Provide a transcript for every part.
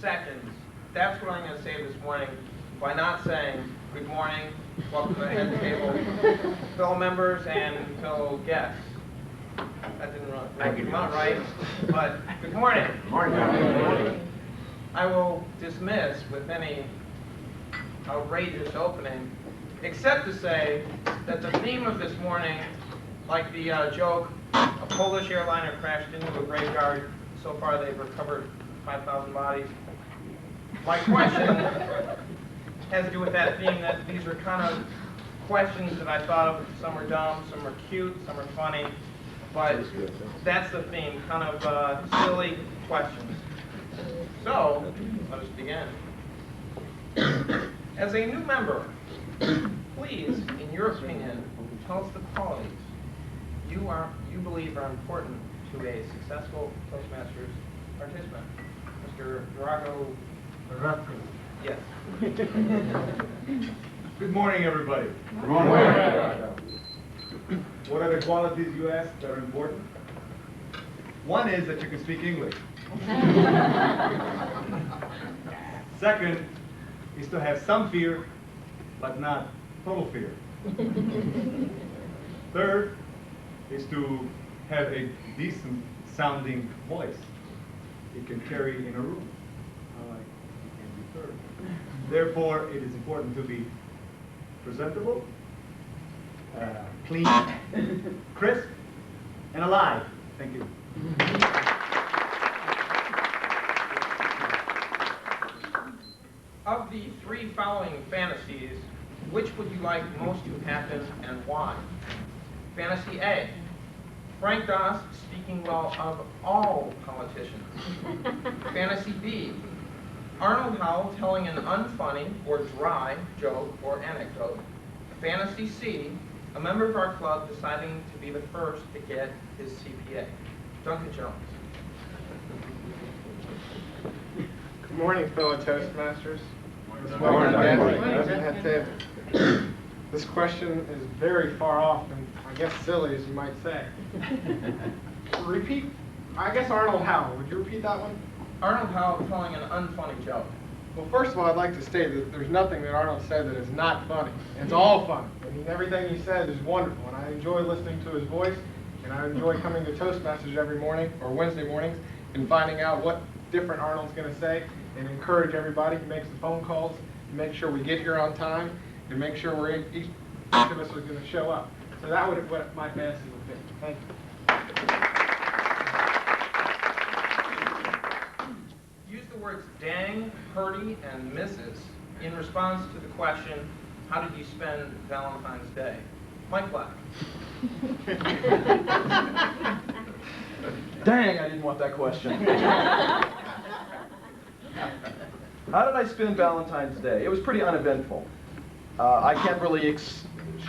seconds, that's what I'm going to say this morning by not saying good morning, welcome to the head table, fellow members and fellow guests. That didn't really come out right, but good morning. Good morning. I will dismiss with any outrageous opening, except to say that the theme of this morning, like the joke, a Polish airliner crashed into a graveyard. So far they've recovered 5,000 bodies. My question has to do with that theme, that these are kind of questions that I thought of. Some are dumb, some are cute, some are funny. But that's the theme, kind of silly questions. So, let us begin. As a new member, please, in your opinion, tell us the qualities you believe are important to a successful Toastmasters participant. Mr. Drago. Yes. Good morning, everybody. Good morning. What are the qualities you asked that are important? One is that you can speak English. Second is to have some fear, but not total fear. Third is to have a decent sounding voice you can carry in a room. Unlike you can be third. Therefore, it is important to be presentable, clean, crisp, and alive. Thank you. Of the three following fantasies, which would you like most to happen and why? Fantasy A, Frank Dasse speaking well of all politicians. Fantasy B, Arnold Howell telling an unfunny or dry joke or anecdote. Fantasy C, a member of our club deciding to be the first to get his CPA. Duncan Jones. Good morning, fellow Toastmasters. Good morning. This question is very far off and I guess silly, as you might say. Repeat, I guess Arnold Howell. Would you repeat that one? Arnold Howell telling an unfunny joke. Well, first of all, I'd like to state that there's nothing that Arnold said that is not funny. It's all funny. I mean, everything he says is wonderful, and I enjoy listening to his voice, and I enjoy coming to Toastmasters every morning, or Wednesday mornings, and finding out what different Arnold's going to say, and encourage everybody who makes the phone calls to make sure we get here on time, and make sure each of us are going to show up. So that would what my fantasy would be. Thank you. Use the words dang, Purdy, and Mrs. in response to the question, how did you spend Valentine's Day? Mike Black. Dang, I didn't want that question. How did I spend Valentine's Day? It was pretty uneventful. I can't really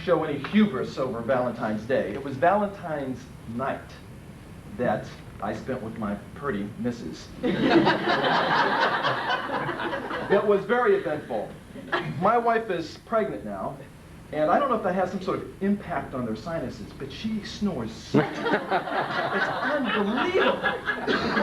show any hubris over Valentine's Day. It was Valentine's night that I spent with my pretty missus. It was very eventful. My wife is pregnant now, and I don't know if that has some sort of impact on their sinuses, but she snores so much. It's unbelievable.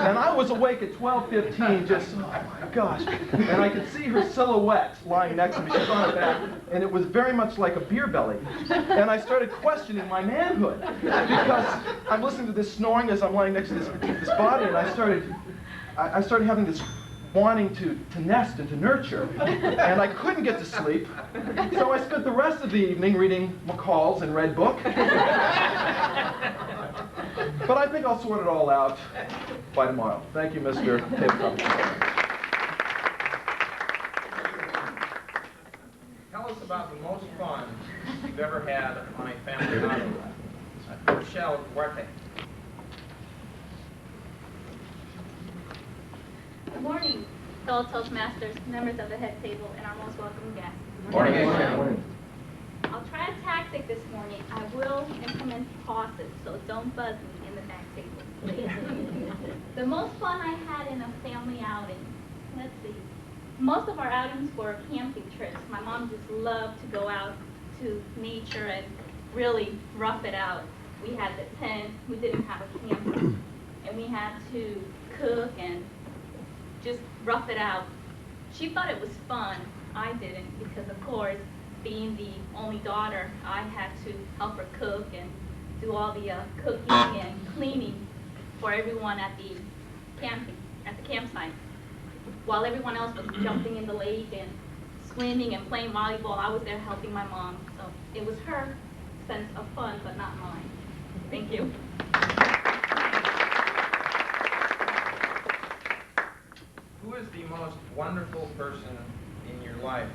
And I was awake at 12:15, just, oh my gosh. And I could see her silhouette lying next to me. She's on her back, and it was very much like a beer belly. And I started questioning my manhood, because I'm listening to this snoring as I'm lying next to this body, and I started having this wanting to nest and to nurture, and I couldn't get to sleep, so I spent the rest of the evening reading McCall's and Red Book. But I think I'll sort it all out by tomorrow. Thank you, Mr. TableTopics. Tell us about the most fun you've ever had on a family outing. Ixchell Duarte. Good morning, fellow Toastmasters, members of the head table, and our most welcome guests. Morning. I'll try a tactic this morning. I will implement pauses, so don't buzz me in the back table, please. The most fun I had in a family outing, let's see. Most of our outings were camping trips. My mom just loved to go out to nature and really rough it out. We had the tent, we didn't have a camper, and we had to cook and just rough it out. She thought it was fun. I didn't, because of course, being the only daughter, I had to help her cook and do all the cooking and cleaning for everyone at the campsite. While everyone else was jumping in the lake and swimming and playing volleyball, I was there helping my mom. So it was her sense of fun, but not mine. Thank you. Who is the most wonderful person in your life?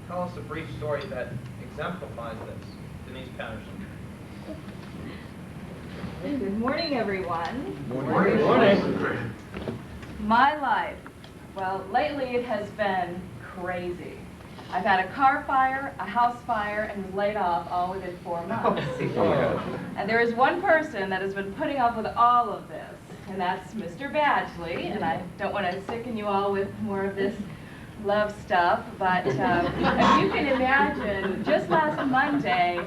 Tell us a brief story that exemplifies this. Denise Patterson. Good morning, everyone. Good morning. My life. Well, lately it has been crazy. I've had a car fire, a house fire, and was laid off all within 4 months. And there is one person that has been putting up with all of this, and that's Mr. Badgley. And I don't want to sicken you all with more of this love stuff, but if you can imagine, just last Monday,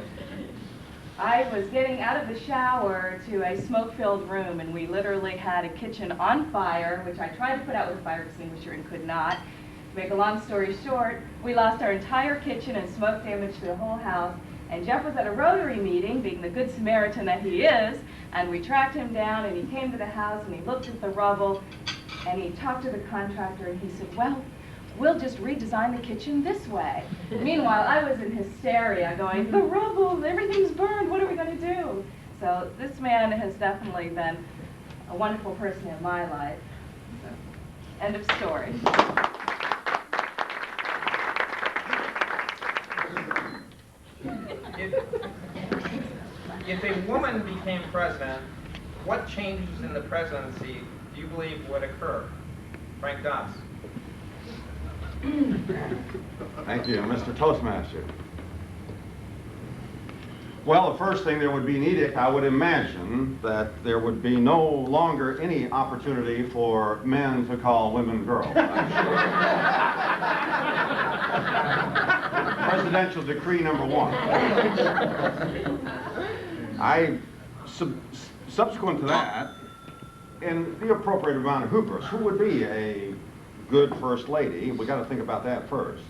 I was getting out of the shower to a smoke-filled room, and we literally had a kitchen on fire, which I tried to put out with a fire extinguisher and could not. To make a long story short, we lost our entire kitchen and smoke damage to the whole house, and Jeff was at a Rotary meeting, being the good Samaritan that he is, and we tracked him down, and he came to the house, and he looked at the rubble, and he talked to the contractor, and he said, well, we'll just redesign the kitchen this way. Meanwhile, I was in hysteria going, the rubble, everything's burned, what are we going to do? So this man has definitely been a wonderful person in my life. So, end of story. If a woman became president, what changes in the presidency do you believe would occur? Frank Dasse. Thank you, Mr. Toastmaster. Well, the first thing, there would be an edict. I would imagine that there would be no longer any opportunity for men to call women girls. Presidential decree number 1. Subsequent to that, in the appropriate amount of hubris, who would be a good first lady? We got to think about that first.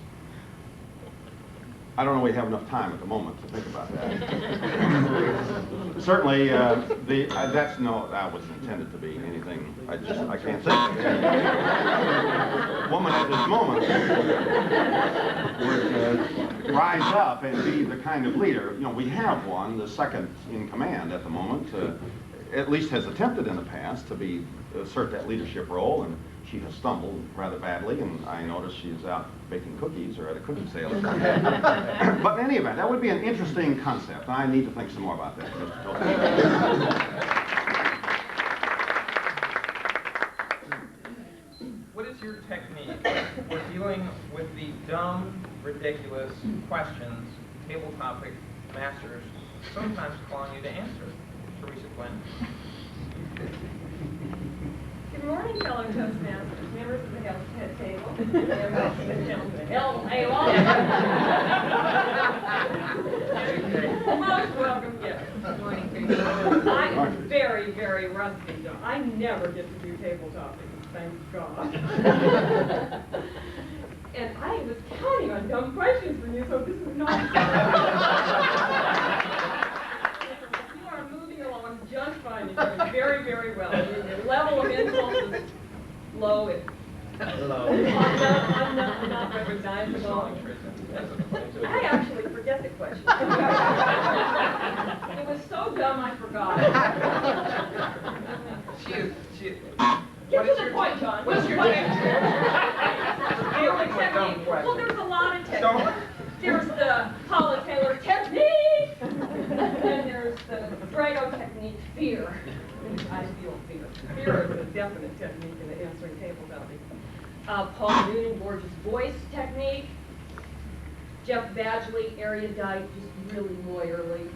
I don't know we have enough time at the moment to think about that. Certainly, that was intended to be anything. I can't think of it. Woman at this moment would rise up and be the kind of leader. You know, we have one, the second in command at the moment, at least has attempted in the past to assert that leadership role, and she has stumbled rather badly, and I noticed she's out baking cookies or at a cookie sale or something. But in any event, that would be an interesting concept. I need to think some more about that, Mr. What is your technique for dealing with the dumb, ridiculous questions TableTopic masters sometimes calling you to answer? Teresa Quinn. Good morning, fellow Toastmasters, members of the head table, members of the gentlemen. Most welcome guests. Good morning, Teresa. I am very, very rusty, though. I never get to do TableTopics, thank God. And I was counting on dumb questions from you, so this is not just fine. You're doing very, very well. Your level of insult is low. I'm not recognizable. I actually forget the question. It was so dumb I forgot it. Get to the point, John. What's your technique? Well, there's a lot of techniques. There's the Paula Taylor technique, and there's the Drago technique, fear. I feel fear. Fear is a definite technique in the answering TableTopics. Paul Noonan, gorgeous voice technique. Jeff Badgley, erudite, just really lawyerly.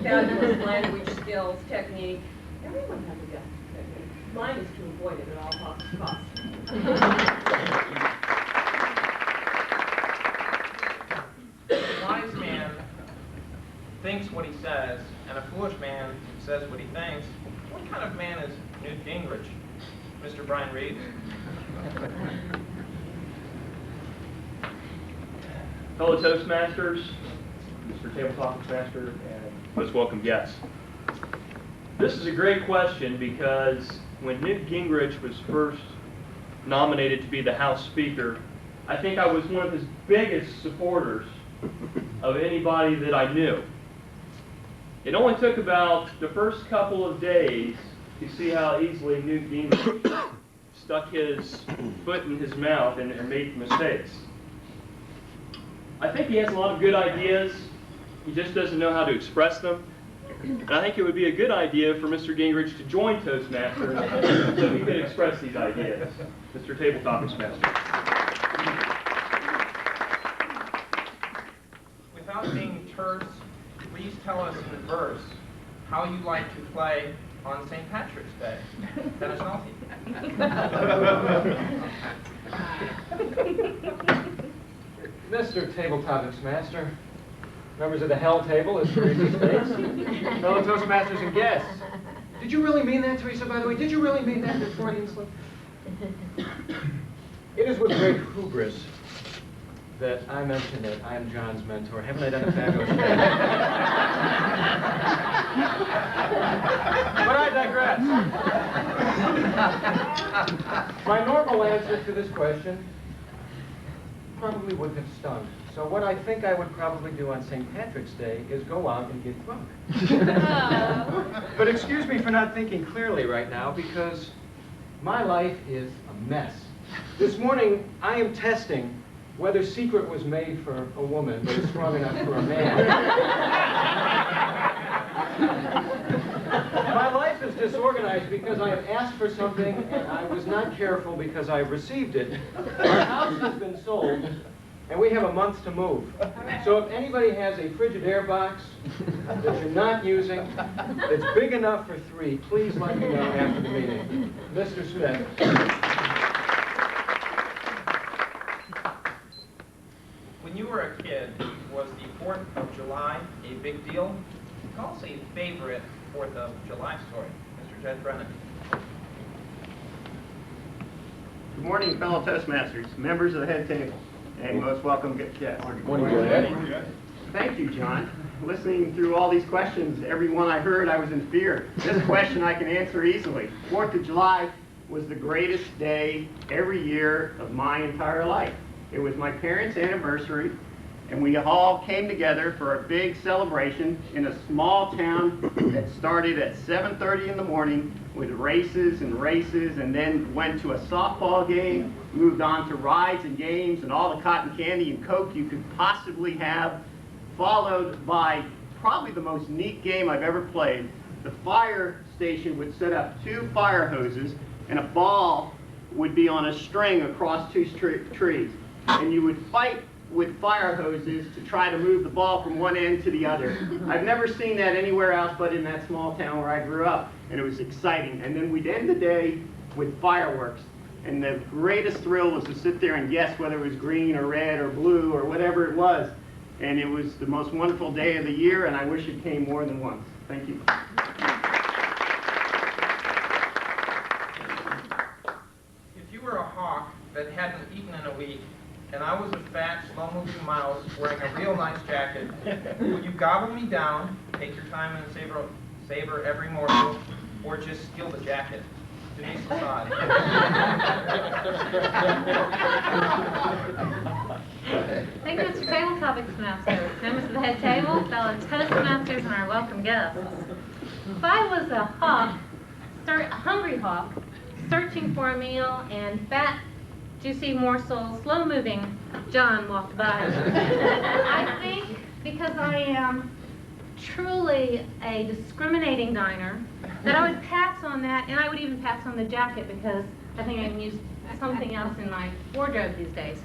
Fabulous language skills technique. Everyone has a different technique. Mine is to avoid it at all costs. A wise man thinks what he says, and a foolish man says what he thinks. What kind of man is Newt Gingrich? Mr. Brian Reed. Fellow Toastmasters, Mr. TableTopics Master, and most welcome guests. This is a great question because when Newt Gingrich was first nominated to be the House Speaker, I think I was one of his biggest supporters of anybody that I knew. It only took about the first couple of days to see how easily Newt Gingrich stuck his foot in his mouth and made mistakes. I think he has a lot of good ideas. He just doesn't know how to express them. And I think it would be a good idea for Mr. Gingrich to join Toastmasters so he could express these ideas. Mr. TableTopics Master. Without being terse, please tell us in verse how you like to play on St. Patrick's Day. Denise Laussade. Mr. TableTopics Master, members of the Hell Table, as Teresa states, fellow Toastmasters and guests. Did you really mean that, Teresa, by the way? Did you really mean that, Freudian slip? It is with great hubris that I mention that I'm John's mentor. Haven't I done a fabulous job? But I digress. My normal answer to this question probably would have stung. So what I think I would probably do on St. Patrick's Day is go out and get drunk. But excuse me for not thinking clearly right now, because my life is a mess. This morning, I am testing whether secret was made for a woman, but it's strong enough for a man. My life is disorganized because I have asked for something and I was not careful because I received it. Our house has been sold and we have a month to move. So if anybody has a Frigidaire box that you're not using, that's big enough for 3, please let me know after the meeting. Mr. Smith. When you were a kid, was the 4th of July a big deal? Call us a favorite 4th of July story. Mr. Jed Grennan. Good morning, fellow Toastmasters, members of the head table, and most welcome guests. Good morning, Jed. Thank you, John. Listening through all these questions, every one I heard, I was in fear. This question I can answer easily. 4th of July was the greatest day every year of my entire life. It was my parents' anniversary, and we all came together for a big celebration in a small town that started at 7:30 in the morning with races, and then went to a softball game, moved on to rides and games and all the cotton candy and Coke you could possibly have, followed by probably the most neat game I've ever played. The fire station would set up 2 fire hoses, and a ball would be on a string across 2 trees. And you would fight with fire hoses to try to move the ball from one end to the other. I've never seen that anywhere else but in that small town where I grew up, and it was exciting. And then we'd end the day with fireworks, and the greatest thrill was to sit there and guess whether it was green or red or blue or whatever it was. And it was the most wonderful day of the year, and I wish it came more than once. Thank you. If you were a hawk that hadn't eaten in a week, and I was a fat, slow-moving mouse wearing a real nice jacket, would you gobble me down, take your time and savor every morsel, or just steal the jacket? Denise Laussade. Thank you, Mr. TableTopics Master, members of the head table, fellow Toastmasters, and our welcome guests. If I was a hawk, a hungry hawk, searching for a meal, and fat, juicy morsel, slow-moving John walked by. I think because I am truly a discriminating diner, that I would pass on that, and I would even pass on the jacket because I think I can use something else in my wardrobe these days.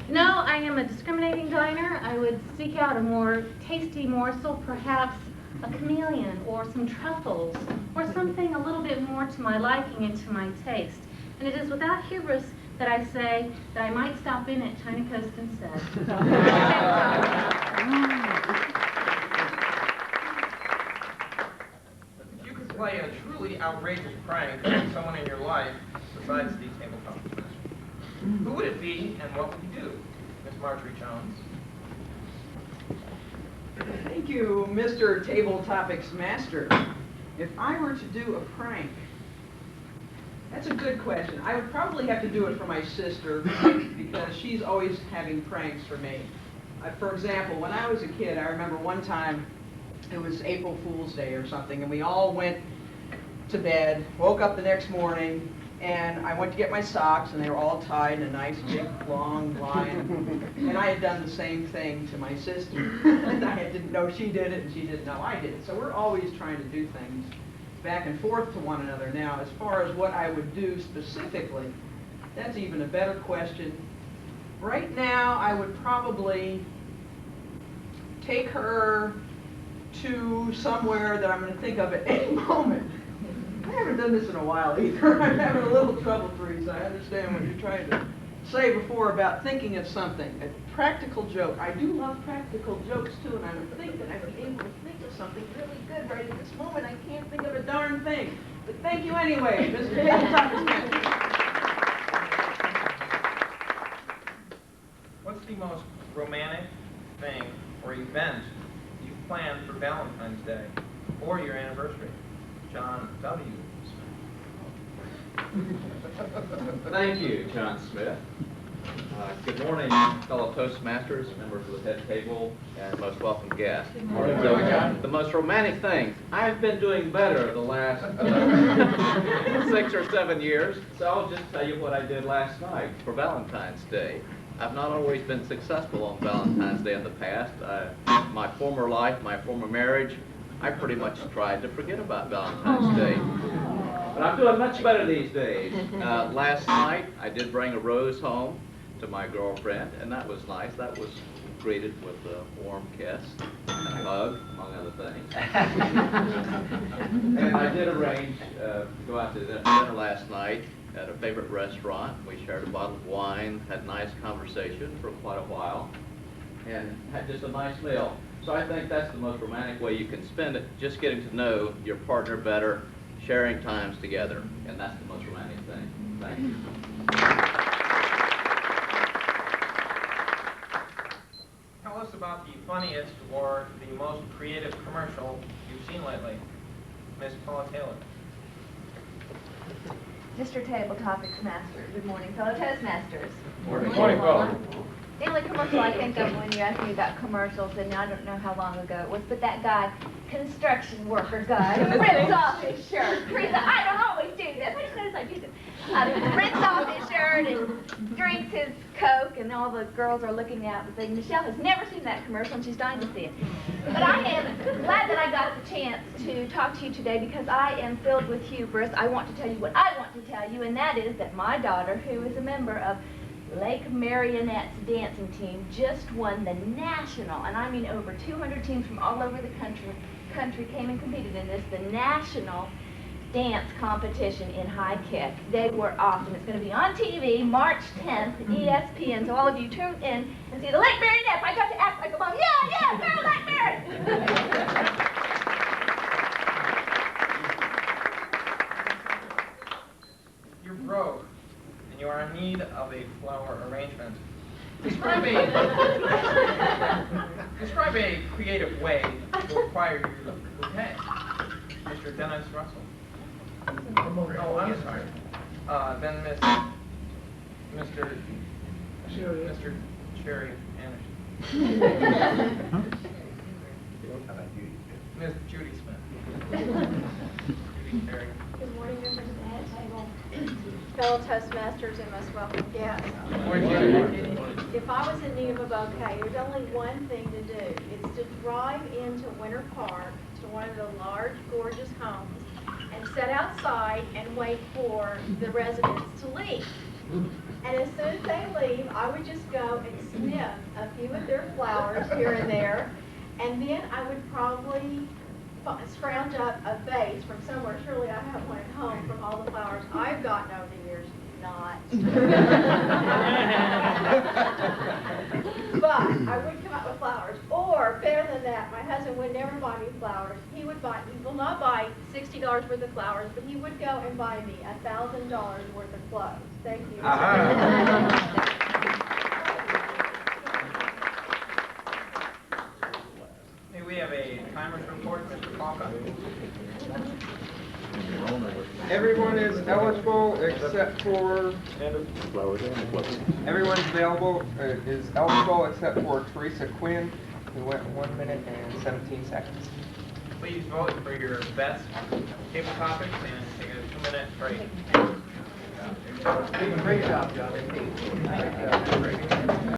No, I am a discriminating diner. I would seek out a more tasty morsel, perhaps a chameleon or some truffles, or something a little bit more to my liking and to my taste. And it is without hubris that I say that I might stop in at China Coast instead. If you could play a truly outrageous prank on someone in your life besides the tabletop. who would it be and what would you do? Miss Marjorie Jones. Thank you, Mr. TableTopics Master. If I were to do a prank, that's a good question. I would probably have to do it for my sister because she's always having pranks for me. For example, when I was a kid, I remember one time it was April Fool's Day or something, and we all went to bed, woke up the next morning, and I went to get my socks, and they were all tied in a nice big long line. And I had done the same thing to my sister. And I didn't know she did it, and she didn't know I did it. So we're always trying to do things back and forth to one another. Now, as far as what I would do specifically, that's even a better question. Right now, I would probably take her to somewhere that I'm going to think of at any moment. I haven't done this in a while either. I'm having a little trouble, Teresa. I understand what you're trying to say before about thinking of something. A practical joke. I do love practical jokes too, and I would think that I'd be able to think of something really good right at this moment. I can't think of a darn thing. But thank you anyway, Mr. TableTopics Master. What's the most romantic thing or event you planned for Valentine's Day or your anniversary? John W. Thank you, John Smith. Good morning, fellow Toastmasters, members of the head table, and most welcome guests. Good morning, John. The most romantic thing, I've been doing better the last 6 or 7 years, so I'll just tell you what I did last night for Valentine's Day. I've not always been successful on Valentine's Day in the past. My former life, my former marriage, I pretty much tried to forget about Valentine's Day. But I'm doing much better these days. Last night, I did bring a rose home to my girlfriend, and that was nice. That was greeted with a warm kiss and a hug, among other things. And I did arrange to go out to dinner last night at a favorite restaurant. We shared a bottle of wine, had a nice conversation for quite a while, and had just a nice meal. So I think that's the most romantic way you can spend it, just getting to know your partner better, sharing times together, and that's the most romantic thing. Thank you. Tell us about the funniest or the most creative commercial you've seen lately. Miss Paula Taylor. Mr. TableTopics Master, good morning, fellow Toastmasters. Morning. Morning, Paula. The only commercial I think of when you ask me about commercials, and I don't know how long ago it was, but that guy, construction worker guy, who rips off his shirt. Teresa, I don't always do this. I just noticed I do this. Rips off his shirt and drinks his Coke, and all the girls are looking out and saying, Michelle has never seen that commercial, and she's dying to see it. But I am glad that I got the chance to talk to you today because I am filled with hubris. I want to tell you what I want to tell you, and that is that my daughter, who is a member of Lake Marionette's dancing team, just won the national, and I mean over 200 teams from all over the country came and competed in this, the national dance competition in high kick. They were awesome. It's going to be on TV March 10th, ESPN, so all of you tune in and see the Lake Marionette. I got to act like a mom. Yeah, go Lake Marionette! You're broke, and you are in need of a flower arrangement. Describe a creative way to acquire your bouquet. Mr. Dennis Russell. Oh, I'm sorry. Then Mr. Cherry Anderson. Miss Judy Smith. Judy Cherry. Good morning, members of the head table, fellow Toastmasters, and most welcome guests. If I was in need of a bouquet, there's only one thing to do. It's to drive into Winter Park to one of the large, gorgeous homes and sit outside and wait for the residents to leave. And as soon as they leave, I would just go and sniff a few of their flowers here and there, and then I would probably scrounge up a vase from somewhere. Surely I have one at home from all the flowers I've gotten over the years. Not. But I would come up with flowers. Or, better than that, my husband would never buy me flowers. He will not buy $60 worth of flowers, but he would go and buy me $1,000 worth of clothes. Thank you. a timer's report, Mr. Falca. Everyone is eligible except for, everyone's is eligible except for Teresa Quinn, who went 1 minute and 17 seconds. Please vote for your best table topics and take a 2-minute break. Great job, John.